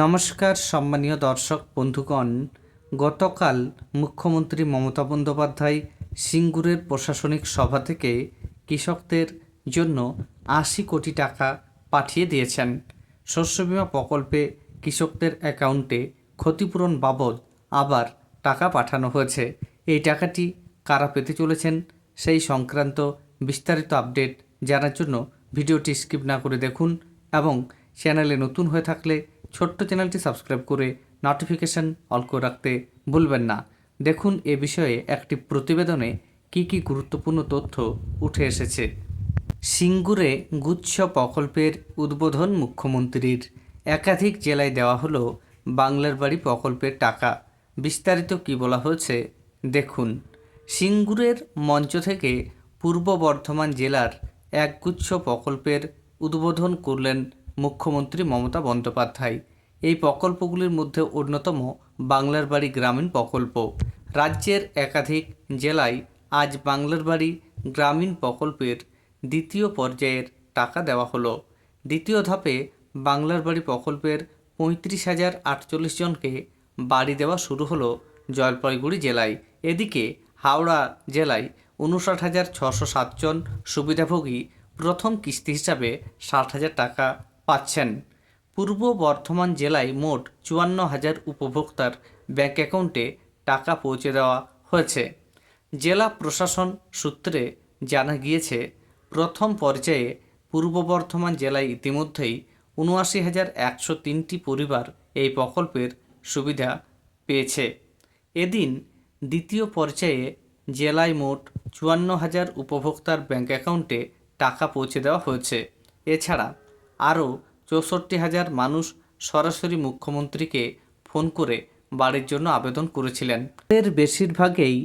নমস্কার সম্মানীয় দর্শক বন্ধুগণ, গতকাল মুখ্যমন্ত্রী মমতা বন্দ্যোপাধ্যায় সিঙ্গুরের প্রশাসনিক সভা থেকে কৃষকদের জন্য ৮০ কোটি টাকা পাঠিয়ে দিয়েছেন। শস্য বীমা প্রকল্পে কৃষকদের অ্যাকাউন্টে ক্ষতিপূরণ বাবদ আবার টাকা পাঠানো হয়েছে। এই টাকাটি কারা পেতে চলেছেন সেই সংক্রান্ত বিস্তারিত আপডেট জানার জন্য ভিডিওটি স্কিপ না করে দেখুন এবং চ্যানেলে নতুন হয়ে থাকলে ছোট্ট চ্যানেলটি সাবস্ক্রাইব করে নোটিফিকেশান অল করে রাখতে ভুলবেন না। দেখুন এ বিষয়ে একটি প্রতিবেদনে কি গুরুত্বপূর্ণ তথ্য উঠে এসেছে। সিঙ্গুরে গুচ্ছ প্রকল্পের উদ্বোধন মুখ্যমন্ত্রীর। একাধিক জেলায় দেওয়া হলো বাংলার বাড়ি প্রকল্পের টাকা। বিস্তারিত কি বলা হয়েছে দেখুন। সিঙ্গুরের মঞ্চ থেকে পূর্ব বর্ধমান জেলার একগুচ্ছ প্রকল্পের উদ্বোধন করলেন মুখ্যমন্ত্রী মমতা বন্দ্যোপাধ্যায়। এই প্রকল্পগুলির মধ্যে অন্যতম বাংলার বাড়ি গ্রামীণ প্রকল্প। রাজ্যের একাধিক জেলায় আজ বাংলার বাড়ি গ্রামীণ প্রকল্পের দ্বিতীয় পর্যায়ের টাকা দেওয়া হলো। দ্বিতীয় ধাপে বাংলার বাড়ি প্রকল্পের ৩৫,০৪৮ জনকে বাড়ি দেওয়া শুরু হলো জলপাইগুড়ি জেলায়। এদিকে হাওড়া জেলায় ৫৯,৬০৭ জন সুবিধাভোগী প্রথম কিস্তি হিসাবে ৬০,০০০ টাকা পাচ্ছেন। পূর্ব বর্ধমান জেলায় মোট ৫৪,০০০ উপভোক্তার ব্যাঙ্ক অ্যাকাউন্টে টাকা পৌঁছে দেওয়া হয়েছে। জেলা প্রশাসন সূত্রে জানা গিয়েছে, প্রথম পর্যায়ে পূর্ব বর্ধমান জেলায় ইতিমধ্যেই ৭৯,১০৩টি পরিবার এই প্রকল্পের সুবিধা পেয়েছে। এদিন দ্বিতীয় পর্যায়ে জেলায় মোট ৫৪,০০০ উপভোক্তার ব্যাঙ্ক অ্যাকাউন্টে টাকা পৌঁছে দেওয়া হয়েছে। এছাড়া আরও ৬৪,০০০ মানুষ সরাসরি মুখ্যমন্ত্রীকে ফোন করে বাড়ির জন্য আবেদন করেছিলেন। এর বেশিরভাগই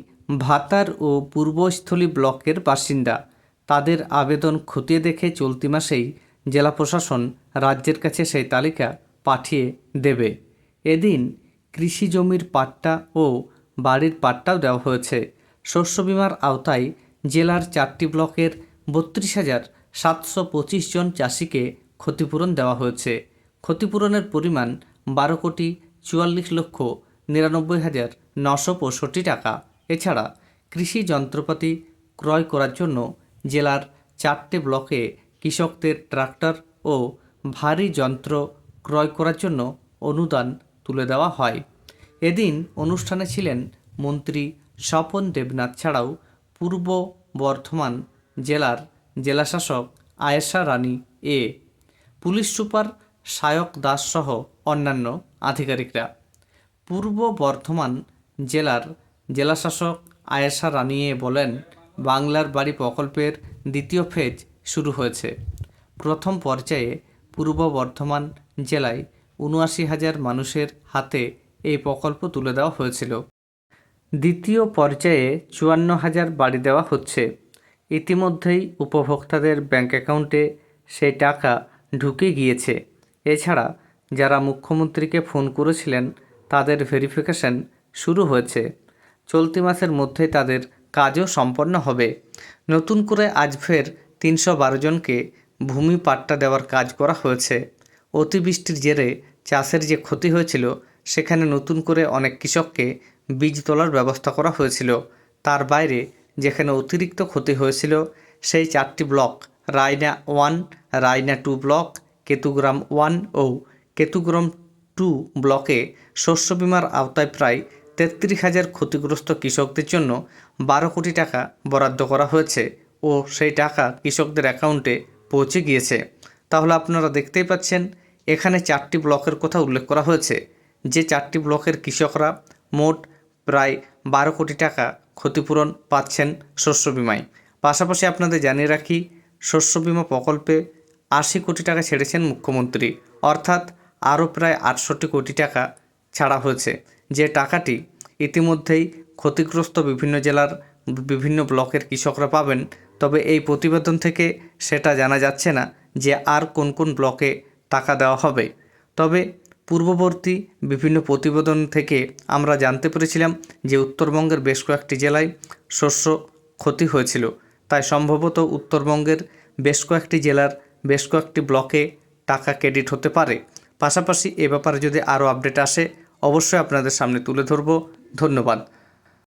ভাতার ও পূর্বস্থলী ব্লকের বাসিন্দা। তাদের আবেদন খতিয়ে দেখে চলতি মাসেই জেলা প্রশাসন রাজ্যের কাছে সেই তালিকা পাঠিয়ে দেবে। এদিন কৃষি জমির পাট্টা ও বাড়ির পাট্টাও দেওয়া হয়েছে। শস্য বিমার আওতায় জেলার ৪টি ব্লকের ৩২,৭২৫ জন চাষিকে ক্ষতিপূরণ দেওয়া হয়েছে। ক্ষতিপূরণের পরিমাণ ১২,৪৯,৯৯,৯৬৫ টাকা। এছাড়া কৃষি যন্ত্রপাতি ক্রয় করার জন্য জেলার ৪টে ব্লকে কৃষকদের ট্রাক্টর ও ভারী যন্ত্র ক্রয় করার জন্য অনুদান তুলে দেওয়া হয়। এদিন অনুষ্ঠানে ছিলেন মন্ত্রী স্বপন দেবনাথ ছাড়াও পূর্ব বর্ধমান জেলার জেলাশাসক আয়েশা রানী এ, পুলিশ সুপার সায়ক দাস সহ অন্যান্য আধিকারিকরা। পূর্ব বর্ধমান জেলার জেলাশাসক আয়েশা রানী এ বলেন, বাংলার বাড়ি প্রকল্পের দ্বিতীয় ফেজ শুরু হয়েছে। প্রথম পর্যায়ে পূর্ব বর্ধমান জেলায় ৭৯,০০০ মানুষের হাতে এই প্রকল্প তুলে দেওয়া হয়েছিল। দ্বিতীয় পর্যায়ে ৫৪,০০০ বাড়ি দেওয়া হচ্ছে। ইতিমধ্যেই উপভোক্তাদের ব্যাঙ্ক অ্যাকাউন্টে সেই টাকা ঢুকে গিয়েছে। এছাড়া যারা মুখ্যমন্ত্রীকে ফোন করেছিলেন তাদের ভেরিফিকেশন শুরু হয়েছে। চলতি মাসের মধ্যেই তাদের কাজও সম্পন্ন হবে। নতুন করে আজ ফের ৩১২ জনকে ভূমি পাট্টা দেওয়ার কাজ করা হয়েছে। অতিবৃষ্টির জেরে চাষের যে ক্ষতি হয়েছিল সেখানে নতুন করে অনেক কৃষককে বীজ তোলার ব্যবস্থা করা হয়েছিল। তার বাইরে যেখানে অতিরিক্ত ক্ষতি হয়েছিল সেই ৪টি ব্লক রায়না 1, রায়না 2 ব্লক, কেতুগ্রাম 1 ও কেতুগ্রাম 2 ব্লকে শস্য বিমার আওতায় প্রায় ৩৩,০০০ ক্ষতিগ্রস্ত কৃষকদের জন্য ১২ কোটি টাকা বরাদ্দ করা হয়েছে ও সেই টাকা কৃষকদের অ্যাকাউন্টে পৌঁছে গিয়েছে। তাহলে আপনারা দেখতেই পাচ্ছেন এখানে ৪টি ব্লকের কথা উল্লেখ করা হয়েছে, যে ৪টি ব্লকের কৃষকরা মোট প্রায় ১২ কোটি টাকা ক্ষতিপূরণ পাচ্ছেন শস্য বিমায়। পাশাপাশি আপনাদের জানিয়ে রাখি, শস্য বিমা প্রকল্পে ৮০ কোটি টাকা ছেড়েছেন মুখ্যমন্ত্রী, অর্থাৎ আরও প্রায় ৬৮ কোটি টাকা ছাড়া হয়েছে। যে টাকাটি ইতিমধ্যেই ক্ষতিগ্রস্ত বিভিন্ন জেলার বিভিন্ন ব্লকের কৃষকরা পাবেন। তবে এই প্রতিবেদন থেকে সেটা জানা যাচ্ছে না যে আর কোন কোন ব্লকে টাকা দেওয়া হবে। তবে পূর্ববর্তী বিভিন্ন প্রতিবেদন থেকে আমরা জানতে পেরেছিলাম যে উত্তরবঙ্গের বেশ কয়েকটি জেলায় শস্য ক্ষতি হয়েছিল, তাই সম্ভবত উত্তরবঙ্গের বেশ কয়েকটি জেলার বেশ কয়েকটি ব্লকে টাকা ক্রেডিট হতে পারে। পাশাপাশি এ ব্যাপারে যদি আরও আপডেট আসে অবশ্যই আপনাদের সামনে তুলে ধরব। ধন্যবাদ।